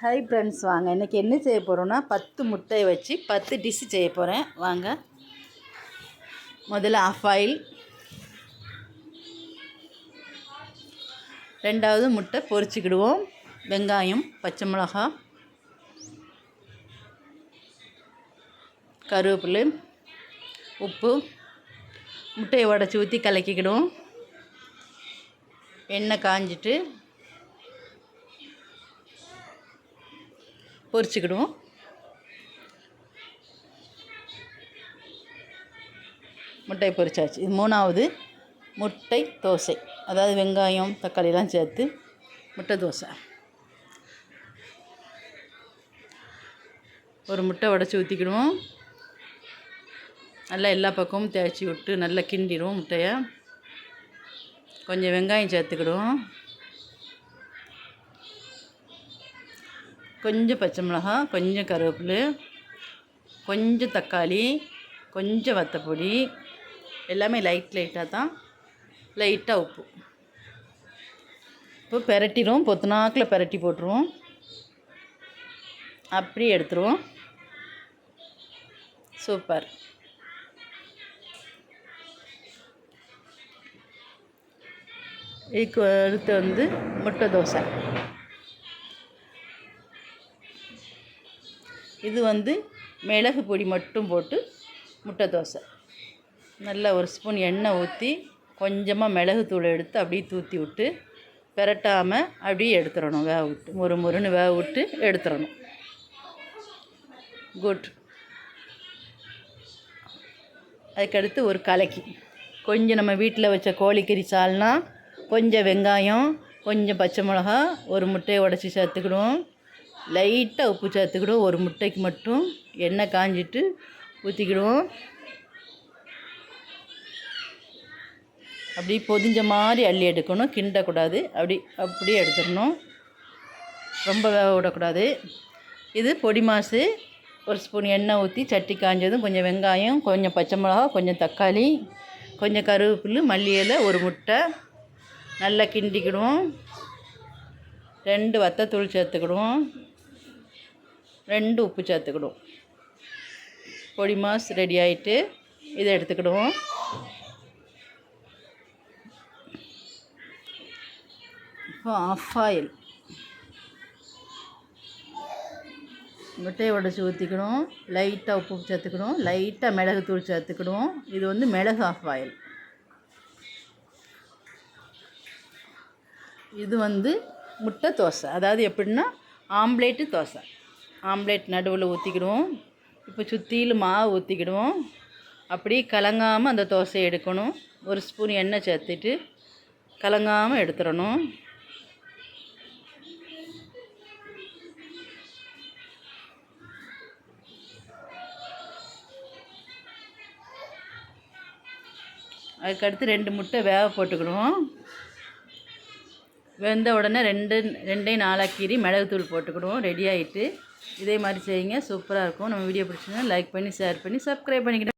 Hi friends, வாங்க இன்றைக்கி என்ன செய்ய போகிறோன்னா 10 முட்டையை வச்சு 10 டிஷ்ஷு செய்ய போகிறேன். வாங்க. முதல்ல ஆஃப் ஆயில், ரெண்டாவது முட்டை பொரிச்சிக்கிடுவோம். வெங்காயம், பச்சை மிளகா, கருவேப்பிலை, உப்பு, முட்டையை உடச்சி ஊற்றி கலக்கிக்கிடுவோம். எண்ணெய் காஞ்சிட்டு பொரிச்சிக்கிடுவோம். முட்டை பொரிச்சாச்சு. இது மூணாவது முட்டை தோசை, அதாவது வெங்காயம் தக்காளிலாம் சேர்த்து முட்டை தோசை. ஒரு முட்டை உடச்சி ஊற்றிக்கிடுவோம். நல்லா எல்லா பக்கமும் தேய்ச்சி விட்டு நல்லா கிண்டிடுவோம் முட்டையை. கொஞ்சம் வெங்காயம் சேர்த்துக்கிடுவோம். கொஞ்சம் பச்சை மிளகா, கொஞ்சம் கருவேப்பிலை, கொஞ்சம் தக்காளி, கொஞ்சம் வத்தப்பொடி, எல்லாமே லைட்டாக தான், லைட்டாக உப்பு. இப்போ பெரட்டிடுவோம். பொத்துனாக்கில் பெரட்டி போட்டுருவோம். அப்படி எடுத்துருவோம். சூப்பர். இதுக்கு அடுத்து முட்டை தோசை. இது மிளகு பொடி மட்டும் போட்டு முட்டை தோசை. நல்லா ஒரு ஸ்பூன் எண்ணெய் ஊற்றி கொஞ்சமாக மிளகு தூள் எடுத்து அப்படியே தூற்றி விட்டு பெரட்டாமல் அப்படியே எடுத்துடணும். வேக விட்டு முறுன்னு வேக விட்டு எடுத்துடணும். குட். அதுக்கடுத்து ஒரு கலக்கி, கொஞ்சம் நம்ம வீட்டில் வச்ச கோழிக்கறி சால்னா, கொஞ்சம் வெங்காயம், கொஞ்சம் பச்சை மிளகா, ஒரு முட்டையை உடச்சி சேர்த்துக்கிடுவோம். லைட்டாக உப்பு சேர்த்துக்கிடுவோம். ஒரு முட்டைக்கு மட்டும் எண்ணெய் காஞ்சிட்டு ஊற்றிக்கிடுவோம். அப்படி பொதிஞ்ச மாதிரி அள்ளி எடுக்கணும், கிண்டக்கூடாது. அப்படியே எடுத்துடணும். ரொம்ப வேக விடக்கூடாது. இது பொடி மாசு. ஒரு ஸ்பூன் எண்ணெய் ஊற்றி சட்டி காஞ்சதும் கொஞ்சம் வெங்காயம், கொஞ்சம் பச்சை மிளகா, கொஞ்சம் தக்காளி, கொஞ்சம் கருவேப்பிலை, மல்லி இலை, ஒரு முட்டை நல்லா கிண்டிக்கிடுவோம். 2 வத்தத்தூள் சேர்த்துக்கிடுவோம். 2 உப்பு சேர்த்துக்கிடுவோம். பொடி மாஸ் ரெடி ஆகிட்டு இதை எடுத்துக்கிடுவோம். இப்போ ஆஃப் ஆயில், முட்டையை உடச்சி ஊற்றிக்கிடுவோம். லைட்டாக உப்பு சேர்த்துக்கிடுவோம். லைட்டாக மிளகுத்தூள் சேர்த்துக்கிடுவோம். இது மிளகு ஆஃப் ஆயில். இது முட்டை தோசை. அதாவது எப்படின்னா ஆம்லேட்டு தோசை. ஆம்லேட் நடுவில் ஊற்றிக்கிடுவோம். இப்போ சுற்றிலும் மாவு ஊற்றிக்கிடுவோம். அப்படியே கலங்காமல் அந்த தோசையை எடுக்கணும். ஒரு ஸ்பூன் எண்ணெய் சேர்த்துட்டு கலங்காமல் எடுத்துடணும். அதுக்கடுத்து 2 முட்டை வேக போட்டுக்கிடுவோம். வெந்த உடனே ரெண்டையும் 4 கீரி மிளகுத்தூள் போட்டுக்கிடுவோம். ரெடி ஆகிட்டு இதே மாதிரி செய்யுங்க. சூப்பராக இருக்கும். நம்ம வீடியோ பிடிச்சிங்கன்னா லைக் பண்ணி, ஷேர் பண்ணி, சப்ஸ்கிரைப் பண்ணிக்கிட்டு